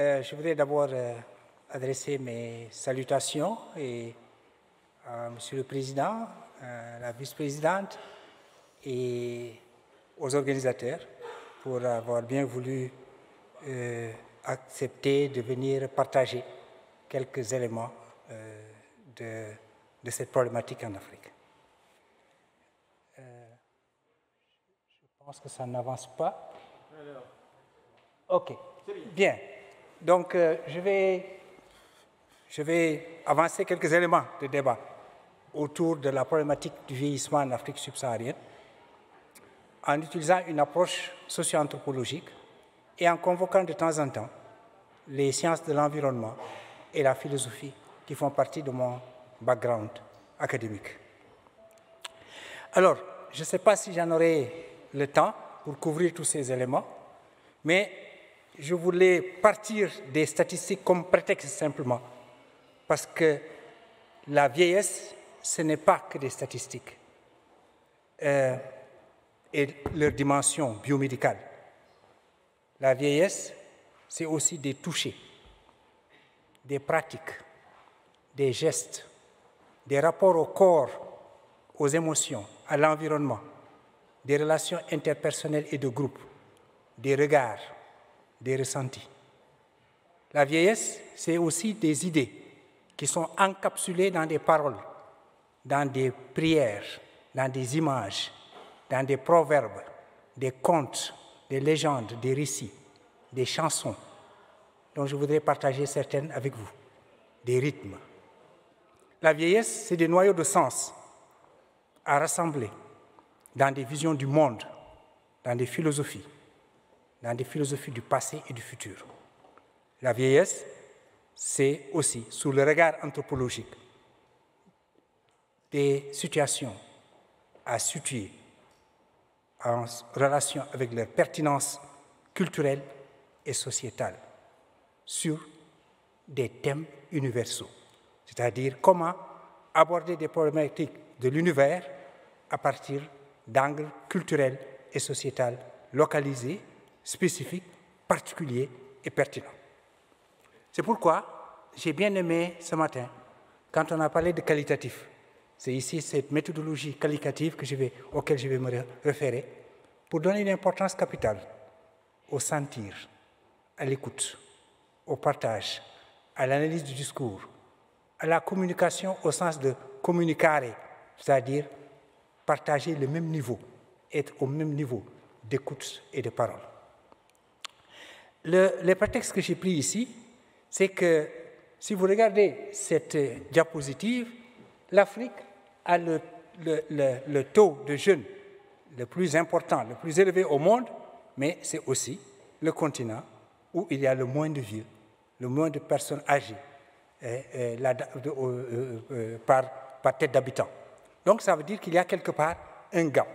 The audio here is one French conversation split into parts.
je voudrais d'abord adresser mes salutations à Monsieur le Président, à la Vice-présidente et aux organisateurs pour avoir bien voulu accepter de venir partager quelques éléments de cette problématique en Afrique. Je pense que ça n'avance pas. OK, bien. Donc, je vais avancer quelques éléments de débat autour de la problématique du vieillissement en Afrique subsaharienne en utilisant une approche socio-anthropologique et en convoquant de temps en temps les sciences de l'environnement et la philosophie qui font partie de mon background académique. Alors, je ne sais pas si j'en aurai le temps pour couvrir tous ces éléments, mais je voulais partir des statistiques comme prétexte simplement, parce que la vieillesse, ce n'est pas que des statistiques et leur dimension biomédicale. La vieillesse, c'est aussi des touchés, des pratiques, des gestes, des rapports au corps, aux émotions, à l'environnement, des relations interpersonnelles et de groupe, des regards, des ressentis. La vieillesse, c'est aussi des idées qui sont encapsulées dans des paroles, dans des prières, dans des images, dans des proverbes, des contes, des légendes, des récits, des chansons, dont je voudrais partager certaines avec vous, des rythmes. La vieillesse, c'est des noyaux de sens à rassembler dans des visions du monde, dans des philosophies du passé et du futur. La vieillesse, c'est aussi, sous le regard anthropologique, des situations à situer en relation avec leur pertinence culturelle et sociétale sur des thèmes universaux, c'est-à-dire comment aborder des problématiques de l'univers à partir d'angles culturels et sociétals localisés, spécifiques, particuliers et pertinents. C'est pourquoi j'ai bien aimé ce matin, quand on a parlé de qualitatif, c'est ici cette méthodologie qualitative auquel je vais me référer, pour donner une importance capitale au sentir, à l'écoute, au partage, à l'analyse du discours, à la communication au sens de communicare, c'est-à-dire partager le même niveau, être au même niveau d'écoute et de parole. Le prétexte que j'ai pris ici, c'est que si vous regardez cette diapositive, l'Afrique a le taux de jeunes le plus important, le plus élevé au monde, mais c'est aussi le continent où il y a le moins de vieux, le moins de personnes âgées par tête d'habitant. Donc ça veut dire qu'il y a quelque part un gap.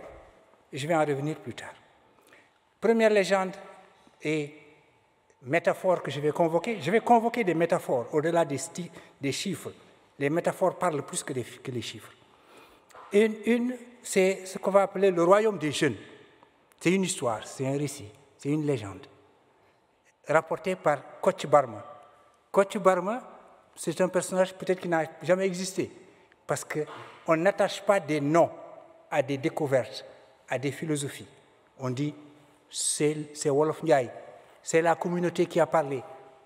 Et je vais en revenir plus tard. Première légende et métaphore que je vais convoquer des métaphores au-delà des chiffres. Les métaphores parlent plus que les chiffres. Une c'est ce qu'on va appeler le royaume des jeunes. C'est une histoire, c'est un récit, c'est une légende, rapportée par Kocc Barma. Kocc Barma, c'est un personnage peut-être qui n'a jamais existé, parce qu'on n'attache pas des noms à des découvertes, à des philosophies. On dit, c'est Wolof Ndiaye, c'est la communauté qui a parlé.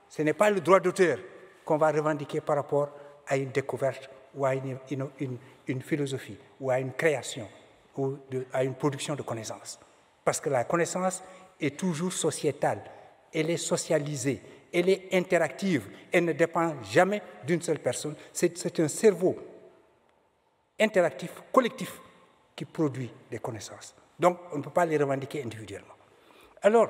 Ce n'est pas le droit d'auteur qu'on va revendiquer par rapport à une découverte ou à une philosophie, ou à une création, ou à une production de connaissances. Parce que la connaissance est toujours sociétale, elle est socialisée, elle est interactive, elle ne dépend jamais d'une seule personne. C'est un cerveau interactif, collectif, qui produit des connaissances. Donc, on ne peut pas les revendiquer individuellement. Alors,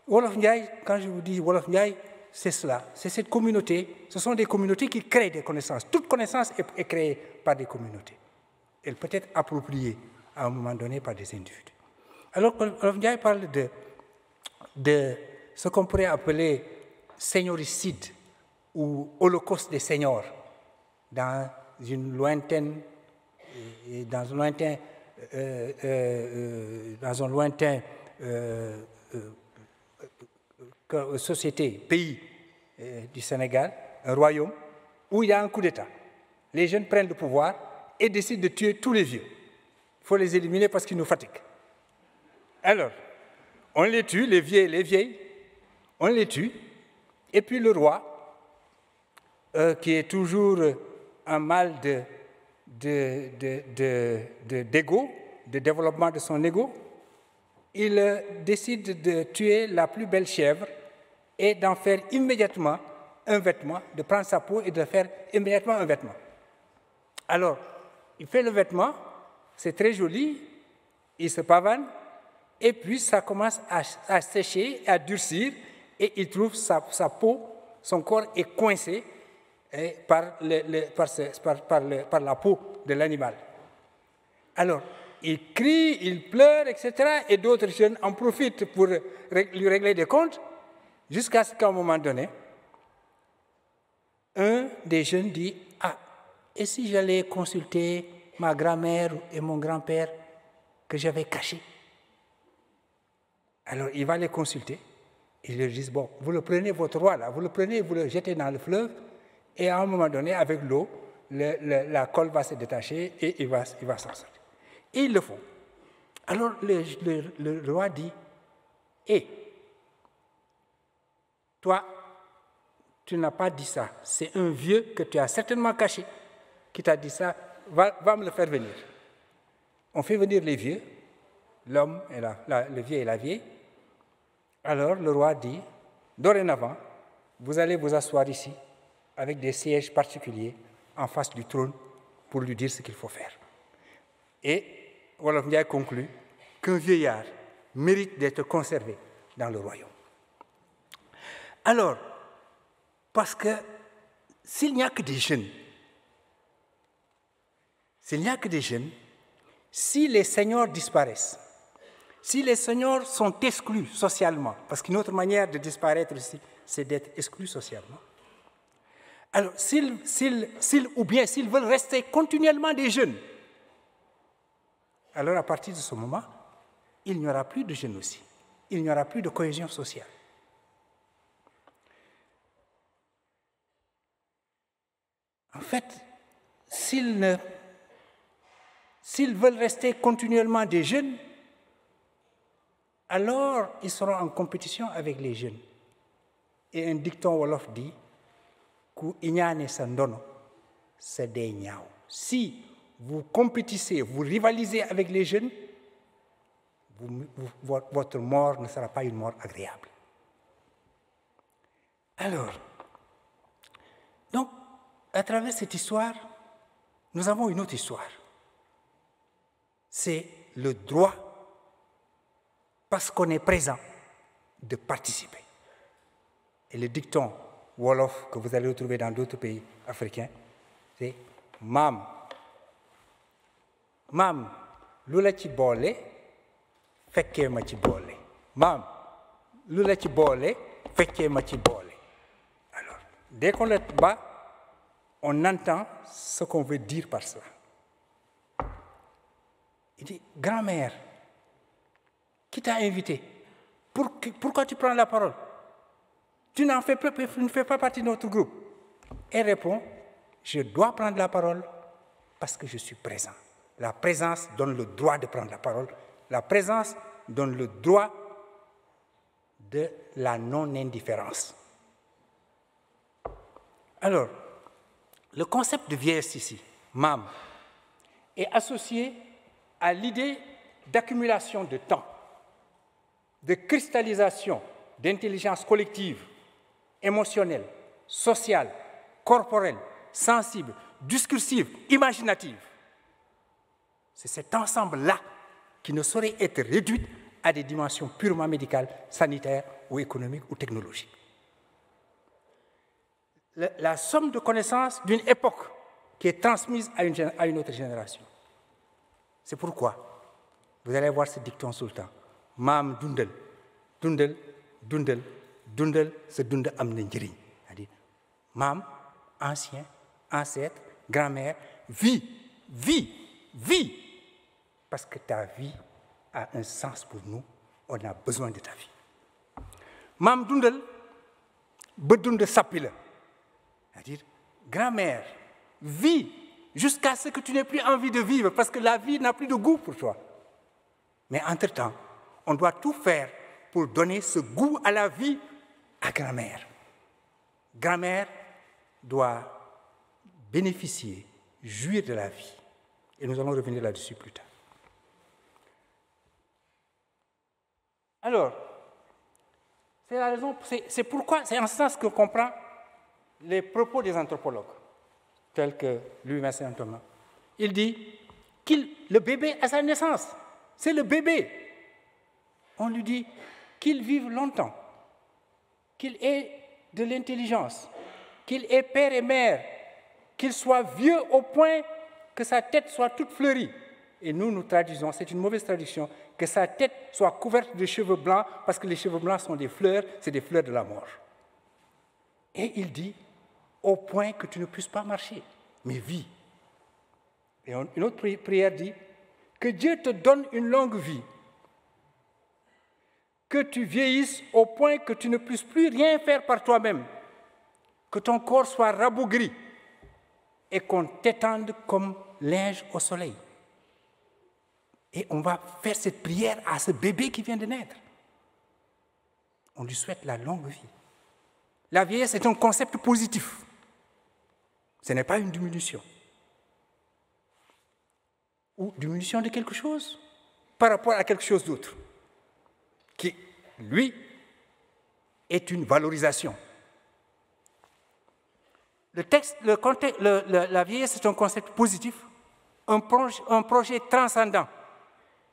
Wolof Ndiaye, quand je vous dis Wolof Ndiaye, c'est cela, c'est cette communauté, ce sont des communautés qui créent des connaissances. Toute connaissance est créée par des communautés. Elle peut être appropriée à un moment donné par des individus. Alors, Wolof Ndiaye parle de ce qu'on pourrait appeler seigneuricide ou holocauste des seigneurs dans une lointaine, société, pays du Sénégal, un royaume, où il y a un coup d'État. Les jeunes prennent le pouvoir et décident de tuer tous les vieux. Il faut les éliminer parce qu'ils nous fatiguent. Alors, on les tue, les vieilles, on les tue, et puis le roi, qui est toujours un mal d'ego, de développement de son ego, il décide de tuer la plus belle chèvre et d'en faire immédiatement un vêtement, de prendre sa peau et de faire immédiatement un vêtement. Alors, il fait le vêtement, c'est très joli, il se pavane, et puis ça commence à sécher, à durcir, et il trouve sa peau, son corps est coincé par la peau de l'animal. Alors, il crie, il pleure, etc., et d'autres jeunes en profitent pour lui régler des comptes, jusqu'à ce qu'à un moment donné, un des jeunes dit « Ah, et si j'allais consulter ma grand-mère et mon grand-père que j'avais cachés ?» Alors, il va les consulter. Ils lui disent « Bon, vous le prenez, votre roi, là, vous le prenez, vous le jetez dans le fleuve, et à un moment donné, avec l'eau, la colle va se détacher et il va s'en sortir. » Et ils le font. Alors, le roi dit « Hé, toi, tu n'as pas dit ça. C'est un vieux que tu as certainement caché qui t'a dit ça. Va me le faire venir. » On fait venir les vieux, l'homme, le vieux et la vieille. Alors le roi dit, dorénavant, vous allez vous asseoir ici avec des sièges particuliers en face du trône pour lui dire ce qu'il faut faire. Et Wolof Ndiaye conclut qu'un vieillard mérite d'être conservé dans le royaume. Alors, parce que s'il n'y a que des jeunes, si les seniors disparaissent, si les seniors sont exclus socialement, parce qu'une autre manière de disparaître aussi, c'est d'être exclus socialement, alors s'ils veulent rester continuellement des jeunes, alors à partir de ce moment, il n'y aura plus de jeunes aussi. Il n'y aura plus de cohésion sociale. En fait, s'ils veulent rester continuellement des jeunes, alors ils seront en compétition avec les jeunes. Et un dicton wolof dit ku iñaane sa ndono c'est des ñaaw. Si vous compétissez, vous rivalisez avec les jeunes, votre mort ne sera pas une mort agréable. Alors, donc, à travers cette histoire, nous avons une autre histoire. C'est le droit, parce qu'on est présent, de participer. Et le dicton wolof que vous allez retrouver dans d'autres pays africains, c'est « Mam, lu la ci boole fekkee ma ci boole. Mam, lu la ci boole fekkee ma ci boole. » Alors, dès qu'on le bat, on entend ce qu'on veut dire par cela. Il dit, grand-mère, qui t'a invité? Pourquoi tu prends la parole? Tu ne fais pas partie de notre groupe. Elle répond, je dois prendre la parole parce que je suis présent. La présence donne le droit de prendre la parole. La présence donne le droit de la non-indifférence. Alors, le concept de vieillesse ici, mam, est associé à l'idée d'accumulation de temps, de cristallisation d'intelligence collective, émotionnelle, sociale, corporelle, sensible, discursive, imaginative. C'est cet ensemble-là qui ne saurait être réduit à des dimensions purement médicales, sanitaires ou économiques ou technologiques. La somme de connaissances d'une époque qui est transmise à une autre génération. C'est pourquoi vous allez voir ce dicton tout le temps. Mam dundal, dundal, dundal, dundal, ce dundal amna njëriñ. C'est-à-dire, mam, ancien, ancêtre, grand-mère, vie, vie, vie. Parce que ta vie a un sens pour nous, on a besoin de ta vie. Mam dundal, bedun de sapila. C'est-à-dire, grand-mère, vis jusqu'à ce que tu n'aies plus envie de vivre, parce que la vie n'a plus de goût pour toi. Mais entre-temps, on doit tout faire pour donner ce goût à la vie à grand-mère. Grand-mère doit bénéficier, jouir de la vie. Et nous allons revenir là-dessus plus tard. Alors, c'est la raison, c'est pourquoi, c'est en ce sens que comprend les propos des anthropologues, tels que Louis-Vincent Thomas. Il dit que le bébé à sa naissance, c'est le bébé. On lui dit qu'il vive longtemps, qu'il ait de l'intelligence, qu'il ait père et mère, qu'il soit vieux au point que sa tête soit toute fleurie. Et nous traduisons, c'est une mauvaise traduction, que sa tête soit couverte de cheveux blancs, parce que les cheveux blancs sont des fleurs, c'est des fleurs de la mort. Et il dit, au point que tu ne puisses pas marcher, mais vis. Et une autre prière dit, que Dieu te donne une longue vie, que tu vieillisses au point que tu ne puisses plus rien faire par toi-même, que ton corps soit rabougri et qu'on t'étende comme linge au soleil. Et on va faire cette prière à ce bébé qui vient de naître. On lui souhaite la longue vie. La vieillesse est un concept positif. Ce n'est pas une diminution. Ou diminution de quelque chose par rapport à quelque chose d'autre, qui, lui, est une valorisation. La vieillesse est un concept positif, un projet transcendant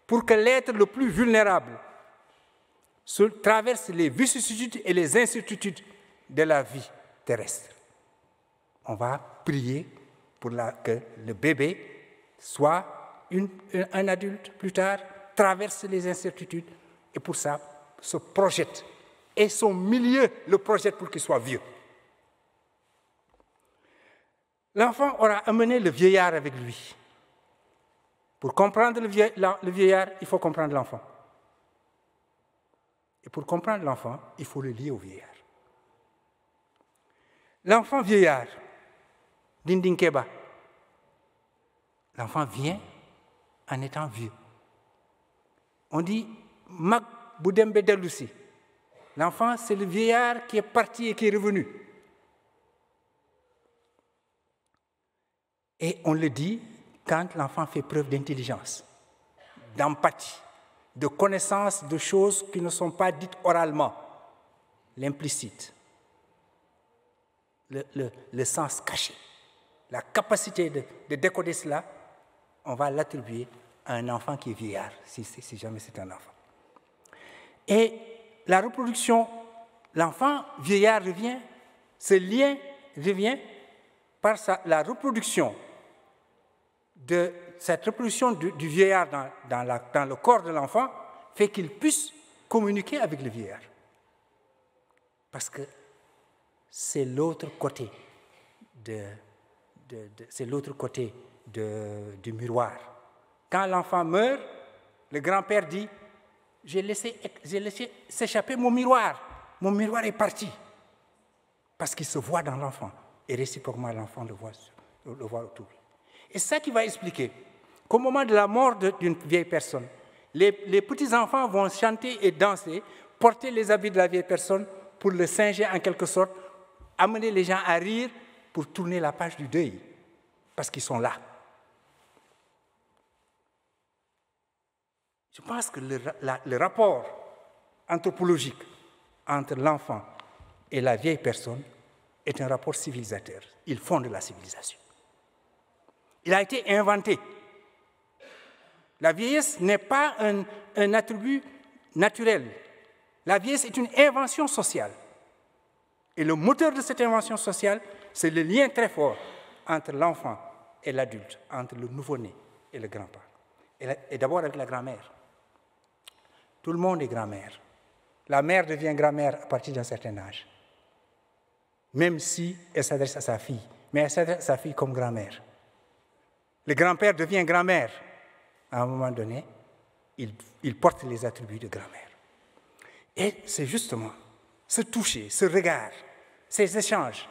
pour que l'être le plus vulnérable traverse les vicissitudes et les incertitudes de la vie terrestre. On va prier pour que le bébé soit un adulte plus tard, traverse les incertitudes et pour ça se projette. Et son milieu le projette pour qu'il soit vieux. L'enfant aura amené le vieillard avec lui. Pour comprendre le vieillard, il faut comprendre l'enfant. Et pour comprendre l'enfant, il faut le lier au vieillard. L'enfant vieillard, Dindinkeba, l'enfant vient en étant vieux. On dit Mag Boudembe Delussi. L'enfant, c'est le vieillard qui est parti et qui est revenu. Et on le dit quand l'enfant fait preuve d'intelligence, d'empathie, de connaissance de choses qui ne sont pas dites oralement, l'implicite, le sens caché, la capacité de décoder cela, on va l'attribuer à un enfant qui est vieillard, si jamais c'est un enfant. Et la reproduction, l'enfant vieillard revient, ce lien revient par la reproduction de cette reproduction du vieillard dans le corps de l'enfant fait qu'il puisse communiquer avec le vieillard. Parce que c'est l'autre côté du miroir. Quand l'enfant meurt, le grand-père dit « J'ai laissé s'échapper mon miroir est parti. » Parce qu'il se voit dans l'enfant. Et réciproquement, l'enfant le voit autour. Et c'est ça qui va expliquer qu'au moment de la mort d'une vieille personne, les petits-enfants vont chanter et danser, porter les habits de la vieille personne pour le singer en quelque sorte, amener les gens à rire pour tourner la page du deuil, parce qu'ils sont là. Je pense que le rapport anthropologique entre l'enfant et la vieille personne est un rapport civilisateur. Il fonde la civilisation. Il a été inventé. La vieillesse n'est pas un attribut naturel. La vieillesse est une invention sociale. Et le moteur de cette invention sociale, c'est le lien très fort entre l'enfant et l'adulte, entre le nouveau-né et le grand-père. Et d'abord avec la grand-mère. Tout le monde est grand-mère. La mère devient grand-mère à partir d'un certain âge. Même si elle s'adresse à sa fille, mais elle s'adresse à sa fille comme grand-mère. Le grand-père devient grand-mère. À un moment donné, il porte les attributs de grand-mère. Et c'est justement ce toucher, ce regard, ces échanges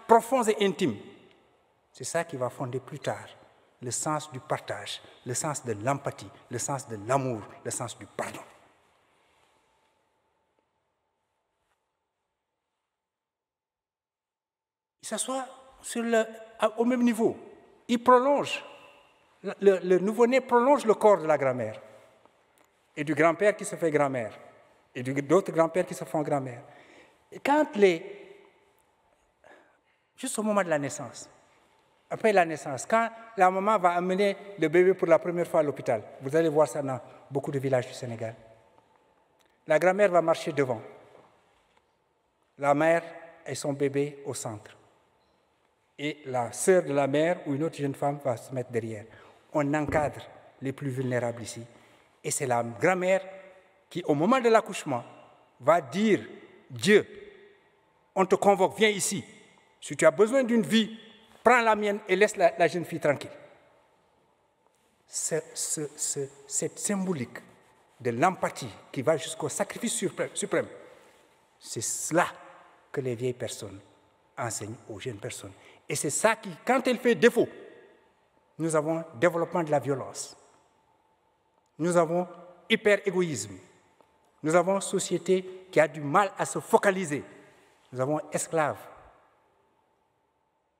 profonds et intimes, c'est ça qui va fonder plus tard le sens du partage, le sens de l'empathie, le sens de l'amour, le sens du pardon. Il s'assoit au même niveau. Il prolonge, le nouveau-né prolonge le corps de la grand-mère et du grand-père qui se fait grand-mère et d'autres grands-pères qui se font grand-mère. Juste au moment de la naissance, après la naissance, quand la maman va amener le bébé pour la première fois à l'hôpital, vous allez voir ça dans beaucoup de villages du Sénégal, la grand-mère va marcher devant, la mère et son bébé au centre. Et la sœur de la mère ou une autre jeune femme va se mettre derrière. On encadre les plus vulnérables ici. Et c'est la grand-mère qui, au moment de l'accouchement, va dire « Dieu, on te convoque, viens ici. Si tu as besoin d'une vie, prends la mienne et laisse la jeune fille tranquille. » Cette symbolique de l'empathie qui va jusqu'au sacrifice suprême, c'est cela que les vieilles personnes enseignent aux jeunes personnes. Et c'est ça qui, quand elle fait défaut, nous avons développement de la violence. Nous avons hyper-égoïsme. Nous avons une société qui a du mal à se focaliser. Nous avons esclaves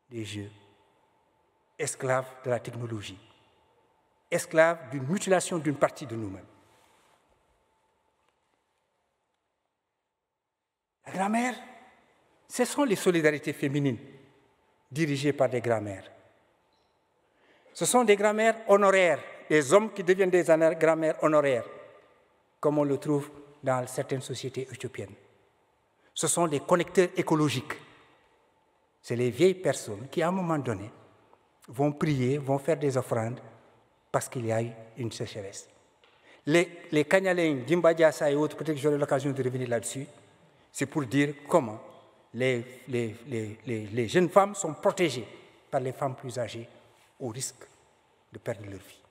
des jeux, esclaves de la technologie, esclaves d'une mutilation d'une partie de nous-mêmes. La grand-mère, ce sont les solidarités féminines dirigées par des grand-mères. Ce sont des grand-mères honoraires, des hommes qui deviennent des grand-mères honoraires, comme on le trouve dans certaines sociétés éthiopiennes. Ce sont des connecteurs écologiques. C'est les vieilles personnes qui, à un moment donné, vont prier, vont faire des offrandes parce qu'il y a eu une sécheresse. Les Kanyalins, Dimba Diassa et autres, peut-être que j'aurai l'occasion de revenir là-dessus, c'est pour dire comment les jeunes femmes sont protégées par les femmes plus âgées au risque de perdre leur vie.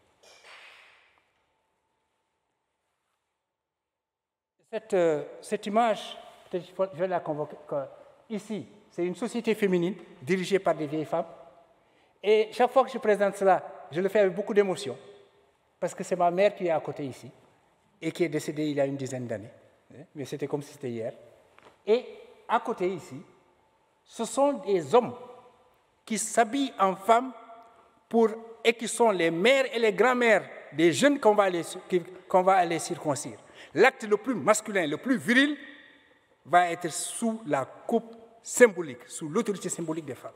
Cette image, peut-être je vais la convoquer. Ici, c'est une société féminine dirigée par des vieilles femmes. Et chaque fois que je présente cela, je le fais avec beaucoup d'émotion, parce que c'est ma mère qui est à côté ici, et qui est décédée il y a une dizaine d'années. Mais c'était comme si c'était hier. Et à côté ici, ce sont des hommes qui s'habillent en femmes et qui sont les mères et les grand-mères des jeunes qu'on va aller circoncire. L'acte le plus masculin, le plus viril, va être sous la coupe symbolique, sous l'autorité symbolique des femmes.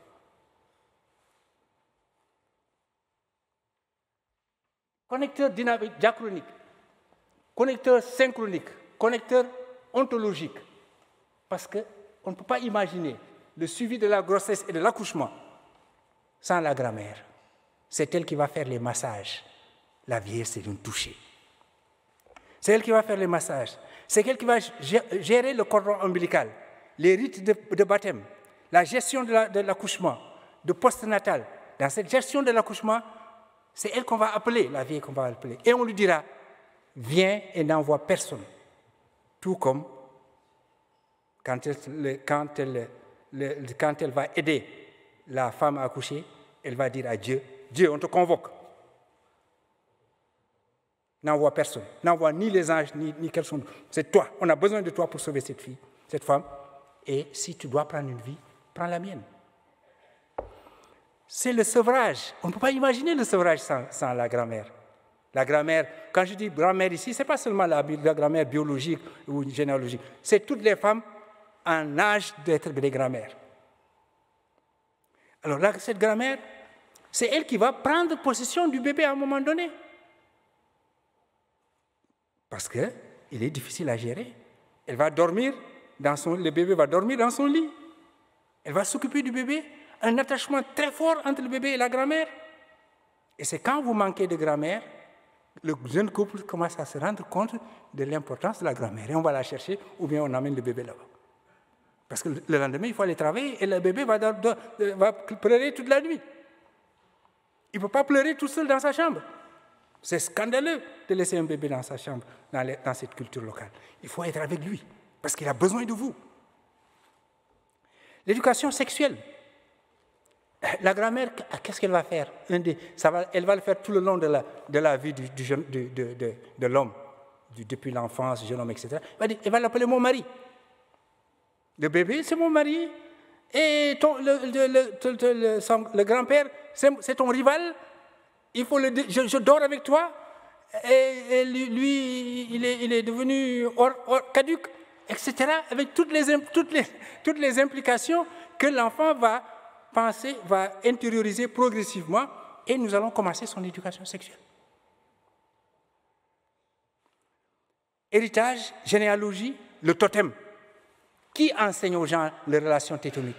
Connecteur dynamique, diachronique, connecteur synchronique, connecteur ontologique. Parce qu'on ne peut pas imaginer le suivi de la grossesse et de l'accouchement sans la grand-mère. C'est elle qui va faire les massages. La vieille, c'est une toucher. C'est elle qui va faire les massages. C'est elle qui va gérer le cordon ombilical, les rites de baptême, la gestion de l'accouchement, de postnatal. Dans cette gestion de l'accouchement, c'est elle qu'on va appeler, la vieille qu'on va appeler. Et on lui dira, viens et n'envoie personne. Tout comme quand elle va aider la femme à accoucher, elle va dire à Dieu, Dieu, on te convoque. N'envoie personne, n'envoie ni les anges, ni personne. C'est toi, on a besoin de toi pour sauver cette fille, cette femme. Et si tu dois prendre une vie, prends la mienne. C'est le sevrage. On ne peut pas imaginer le sevrage sans la grand-mère. La grand-mère, quand je dis grand-mère ici, ce n'est pas seulement la grand-mère biologique ou généalogique, c'est toutes les femmes en âge d'être des grand-mères. Alors là, cette grand-mère, c'est elle qui va prendre possession du bébé à un moment donné. Parce qu'il est difficile à gérer. Elle va dormir, le bébé va dormir dans son lit. Elle va s'occuper du bébé. Un attachement très fort entre le bébé et la grand-mère. Et c'est quand vous manquez de grand-mère, le jeune couple commence à se rendre compte de l'importance de la grand-mère. Et on va la chercher ou bien on amène le bébé là-bas. Parce que le lendemain, il faut aller travailler et le bébé va pleurer toute la nuit. Il ne peut pas pleurer tout seul dans sa chambre. C'est scandaleux de laisser un bébé dans sa chambre, dans cette culture locale. Il faut être avec lui, parce qu'il a besoin de vous. L'éducation sexuelle. La grand-mère, qu'est-ce qu'elle va faire? Elle va le faire tout le long de la vie de l'homme, depuis l'enfance, jeune homme, etc. Elle va l'appeler mon mari. Le bébé, c'est mon mari. Et le grand-père, c'est ton rival. Il faut je dors avec toi. Et lui, il est devenu caduc, etc. Avec toutes les implications que l'enfant va penser, va intérioriser progressivement, et nous allons commencer son éducation sexuelle. Héritage, généalogie, le totem. Qui enseigne aux gens les relations tétoniques?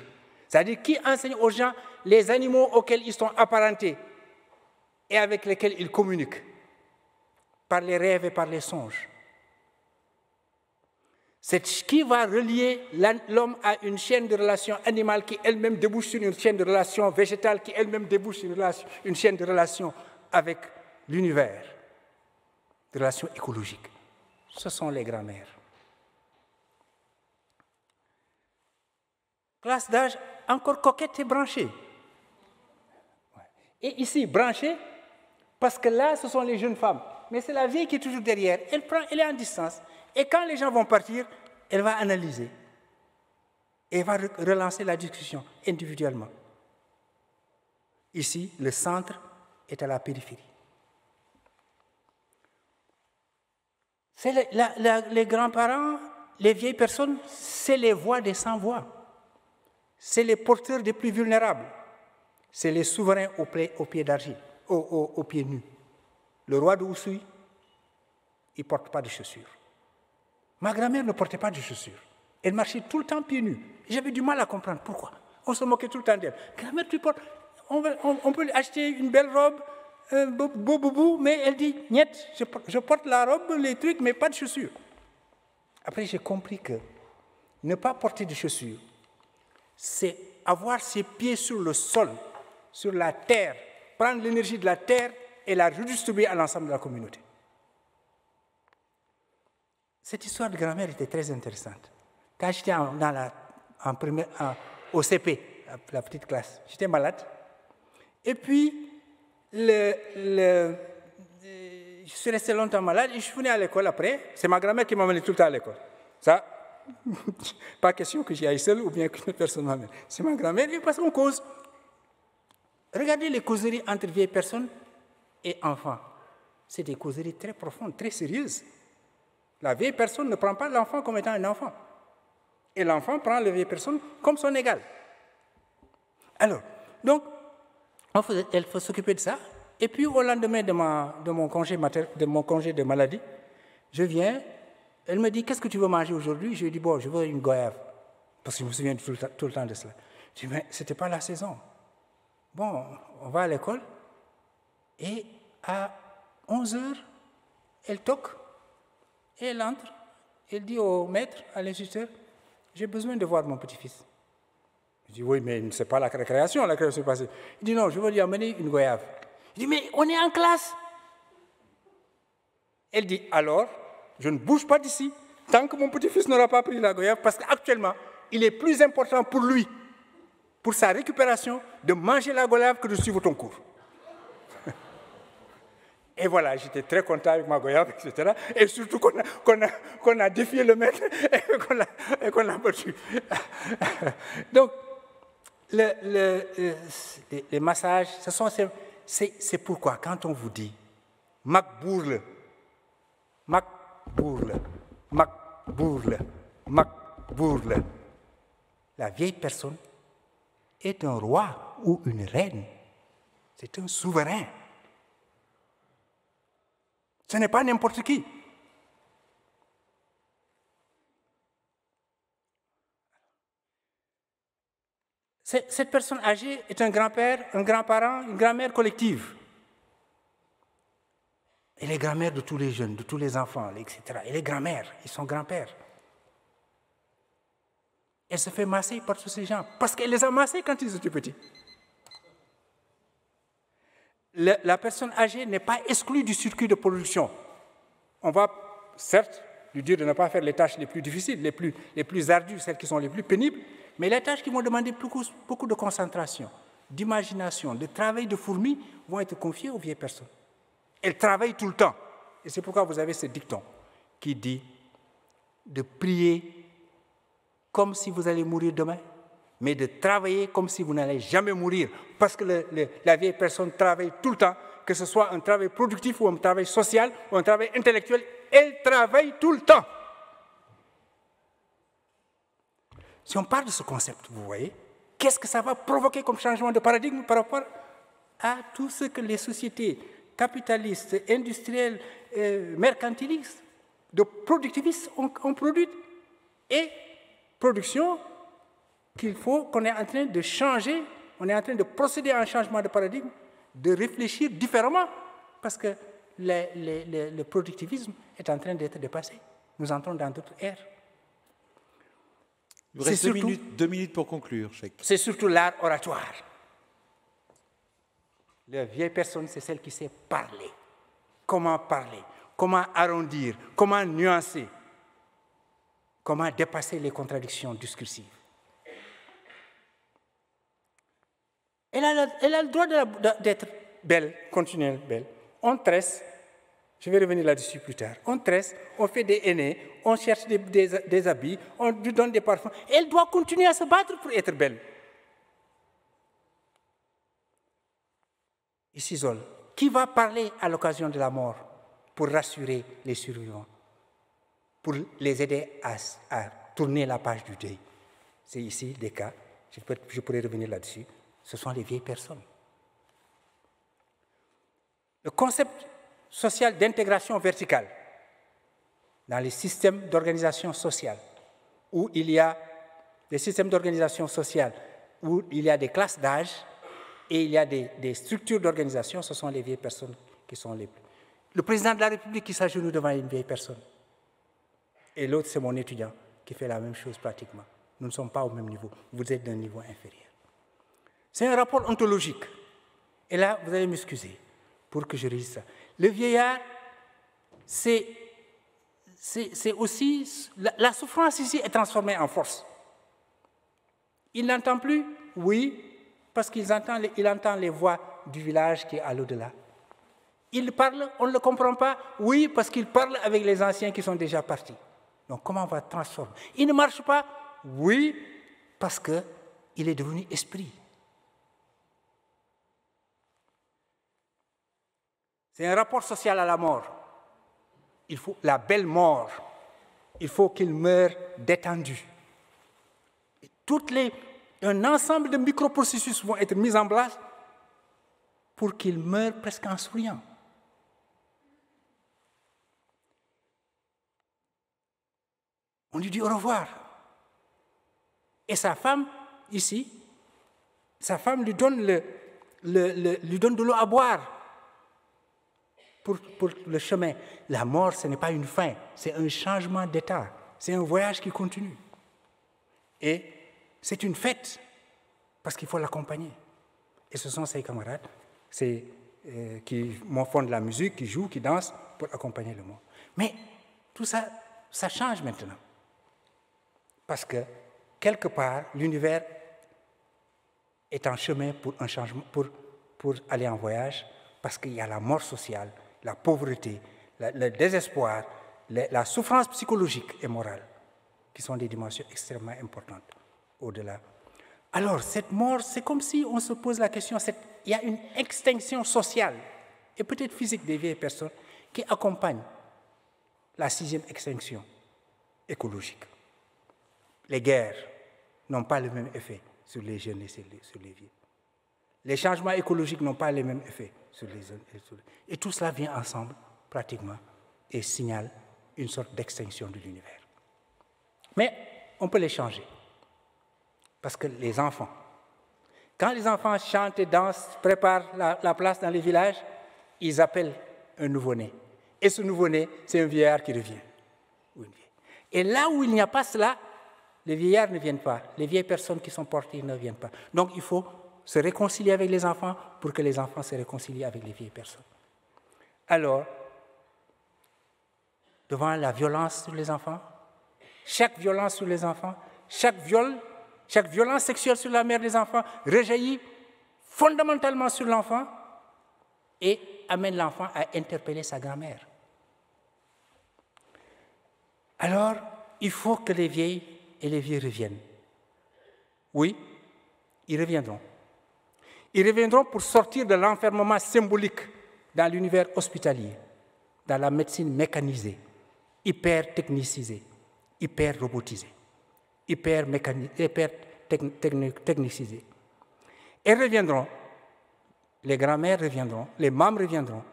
C'est-à-dire, qui enseigne aux gens les animaux auxquels ils sont apparentés et avec lesquels ils communiquent, par les rêves et par les songes? C'est qui va relier l'homme à une chaîne de relations animales qui elle-même débouche sur une chaîne de relations végétales qui elle-même débouche sur une chaîne de relations avec l'univers, de relations écologiques. Ce sont les grands-mères. Classe d'âge encore coquette et branchée. Et ici, branchée, parce que là, ce sont les jeunes femmes. Mais c'est la vieille qui est toujours derrière. Elle est en distance. Et quand les gens vont partir, elle va analyser. Et va relancer la discussion individuellement. Ici, le centre est à la périphérie. Les grands-parents, les vieilles personnes, c'est les voix des sans-voix. C'est les porteurs des plus vulnérables. C'est les souverains aux pieds d'argile, aux pieds nus. Le roi de Oussouy, il ne porte pas de chaussures. Ma grand-mère ne portait pas de chaussures. Elle marchait tout le temps pieds nus. J'avais du mal à comprendre pourquoi. On se moquait tout le temps d'elle. Grand-mère, tu portes... On peut acheter une belle robe, beau boubou, mais elle dit, niet, je porte la robe, les trucs, mais pas de chaussures. Après, j'ai compris que ne pas porter de chaussures, c'est avoir ses pieds sur le sol, sur la terre, prendre l'énergie de la terre et la redistribuer à l'ensemble de la communauté. Cette histoire de grand-mère était très intéressante. Quand j'étais au CP, la petite classe, j'étais malade. Et puis, je suis resté longtemps malade et je suis venu à l'école après. C'est ma grand-mère qui m'amenait tout le temps à l'école. Ça, pas question que j'y aille seul ou bien qu'une personne m'amène. C'est ma grand-mère et parce qu'on cause. Regardez les causeries entre vieilles personnes et enfants. C'est des causeries très profondes, très sérieuses. La vieille personne ne prend pas l'enfant comme étant un enfant. Et l'enfant prend la vieille personne comme son égal. Alors, donc, elle faut s'occuper de ça. Et puis, au lendemain de mon congé de maladie, je viens, elle me dit, qu'est-ce que tu veux manger aujourd'hui? Je lui dis, bon, je veux une goyave. Parce que je me souviens tout le temps de cela. Je dis, mais ce n'était pas la saison. Bon, on va à l'école. Et à 11h, elle toque. Et elle entre. Elle dit au maître, à l'instituteur, j'ai besoin de voir mon petit-fils. Je dis, oui, mais ce n'est pas la récréation est passée. Il dit, non, je veux lui amener une goyave. Je dis, mais on est en classe. Elle dit, alors, je ne bouge pas d'ici tant que mon petit-fils n'aura pas pris la goyave, parce qu'actuellement, il est plus important pour lui, pour sa récupération, de manger la goyave que de suivre ton cours. Et voilà, j'étais très content avec ma goyave, etc. Et surtout qu'on a défié le maître et qu'on l'a battu. Donc, les massages, c'est pourquoi quand on vous dit Mac Bourle, la vieille personne est un roi ou une reine. C'est un souverain. Ce n'est pas n'importe qui. Cette personne âgée est un grand-père, un grand-parent, une grand-mère collective. Elle est grand-mère de tous les jeunes, de tous les enfants, etc. Elle est grand-mère, ils sont grands-pères. Elle se fait masser par tous ces gens, parce qu'elle les a massés quand ils étaient petits. La personne âgée n'est pas exclue du circuit de production. On va, certes, lui dire de ne pas faire les tâches les plus difficiles, les plus ardues, celles qui sont les plus pénibles, Mais les tâches qui vont demander beaucoup de concentration, d'imagination, de travail de fourmi vont être confiées aux vieilles personnes. Elles travaillent tout le temps. Et c'est pourquoi vous avez ce dicton qui dit de prier comme si vous allez mourir demain, mais de travailler comme si vous n'allez jamais mourir. Parce que la vieille personne travaille tout le temps, que ce soit un travail productif ou un travail social ou un travail intellectuel, elle travaille tout le temps. Si on parle de ce concept, vous voyez, qu'est-ce que ça va provoquer comme changement de paradigme par rapport à tout ce que les sociétés capitalistes, industrielles, mercantilistes, de productivistes ont produit. Et production qu'il faut, qu'on est en train de changer, on est en train de procéder à un changement de paradigme, de réfléchir différemment, parce que le productivisme est en train d'être dépassé. Nous entrons dans d'autres ères. Il vous reste deux minutes pour conclure, Cheikh. C'est surtout l'art oratoire. La vieille personne, c'est celle qui sait parler. Comment parler, comment arrondir, comment nuancer, comment dépasser les contradictions discursives. Elle a le droit d'être belle, continuelle belle. On tresse, je vais revenir là-dessus plus tard, on tresse, on fait des aînés, on cherche des habits, on lui donne des parfums. Elle doit continuer à se battre pour être belle. Il s'isole. Qui va parler à l'occasion de la mort pour rassurer les survivants, pour les aider à tourner la page du deuil? C'est ici des cas, je pourrais revenir là-dessus, ce sont les vieilles personnes. Le concept social d'intégration verticale dans les systèmes d'organisation sociale, où il y a des systèmes d'organisation sociale, où il y a des classes d'âge, et il y a des structures d'organisation, ce sont les vieilles personnes qui sont les plus. Le président de la République qui s'agenouille devant une vieille personne. Et l'autre, c'est mon étudiant qui fait la même chose pratiquement. Nous ne sommes pas au même niveau. Vous êtes d'un niveau inférieur. C'est un rapport ontologique. Et là, vous allez m'excuser pour que je dise ça. Le vieillard, c'est aussi... La souffrance ici est transformée en force. Il n'entend plus, oui, parce qu'il entend les voix du village qui est à l'au-delà. Il parle, on ne le comprend pas, oui, parce qu'il parle avec les anciens qui sont déjà partis. Donc comment on va transformer? Il ne marche pas, oui, parce qu'il est devenu esprit. C'est un rapport social à la mort. Il faut la belle mort. Il faut qu'il meure détendu. Un ensemble de microprocessus vont être mis en place pour qu'il meure presque en souriant. On lui dit au revoir. Et sa femme, ici, sa femme lui donne de l'eau à boire pour le chemin. La mort, ce n'est pas une fin, c'est un changement d'état. C'est un voyage qui continue. Et c'est une fête, parce qu'il faut l'accompagner. Et ce sont ses camarades qui font de la musique, qui jouent, qui dansent pour accompagner le mort. Mais tout ça, ça change maintenant. Parce que, quelque part, l'univers est en chemin pour un changement, pour aller en voyage, parce qu'il y a la mort sociale, la pauvreté, le désespoir, la souffrance psychologique et morale, qui sont des dimensions extrêmement importantes au-delà. Alors, cette mort, c'est comme si on se pose la question, il y a une extinction sociale et peut-être physique des vieilles personnes qui accompagnent la 6e extinction écologique. Les guerres n'ont pas le même effet sur les jeunes et sur les vieux. Les changements écologiques n'ont pas les mêmes effets sur les jeunes et sur les vieux. Et tout cela vient ensemble, pratiquement, et signale une sorte d'extinction de l'univers. Mais on peut les changer. Parce que les enfants, quand les enfants chantent et dansent, préparent la place dans les villages, ils appellent un nouveau-né. Et ce nouveau-né, c'est un vieillard qui revient. Et là où il n'y a pas cela, les vieillards ne viennent pas. Les vieilles personnes qui sont portées ne viennent pas. Donc il faut se réconcilier avec les enfants pour que les enfants se réconcilient avec les vieilles personnes. Alors, devant la violence sur les enfants, chaque violence sur les enfants, chaque viol Chaque violence sexuelle sur la mère des enfants rejaillit fondamentalement sur l'enfant et amène l'enfant à interpeller sa grand-mère. Alors, il faut que les vieilles et les vieux reviennent. Oui, ils reviendront. Ils reviendront pour sortir de l'enfermement symbolique dans l'univers hospitalier, dans la médecine mécanisée, hyper technicisée, hyper robotisée, hyper technicisée. Elles reviendront, les grand-mères reviendront, les mamans reviendront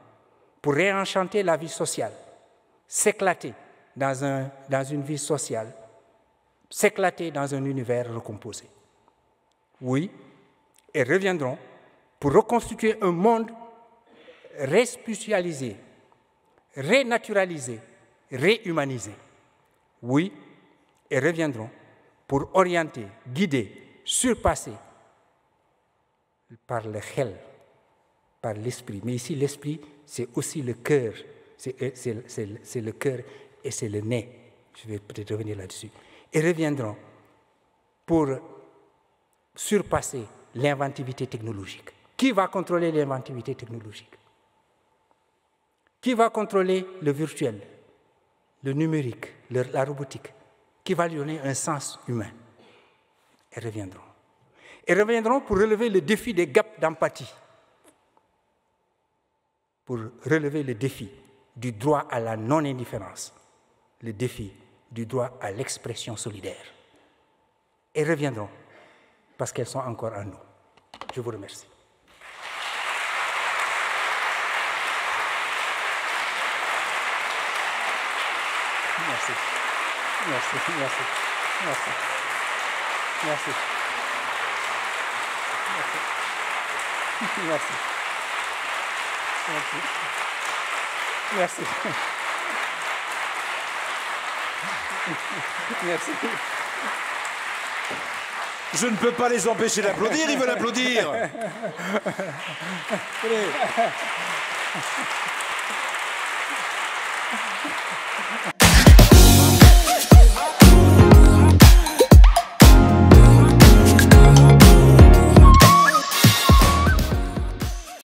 pour réenchanter la vie sociale, s'éclater dans une vie sociale, s'éclater dans un univers recomposé. Oui, elles reviendront pour reconstituer un monde respiritualisé, renaturalisé, réhumanisé. Oui, elles reviendront pour orienter, guider, surpasser par le khel, par l'esprit. Mais ici, l'esprit, c'est aussi le cœur. C'est le cœur et c'est le nez. Je vais peut-être revenir là-dessus. Elles reviendront pour surpasser l'inventivité technologique. Qui va contrôler l'inventivité technologique? Qui va contrôler le virtuel, le numérique, la robotique? Qui va lui donner un sens humain? Elles reviendront. Elles reviendront pour relever le défi des gaps d'empathie, pour relever le défi du droit à la non-indifférence, le défi du droit à l'expression solidaire. Elles reviendront parce qu'elles sont encore en nous. Je vous remercie. Merci. Merci. Merci. Merci. Merci. Merci. Merci. Merci. Merci. Je ne peux pas les empêcher d'applaudir, ils veulent applaudir. Allez.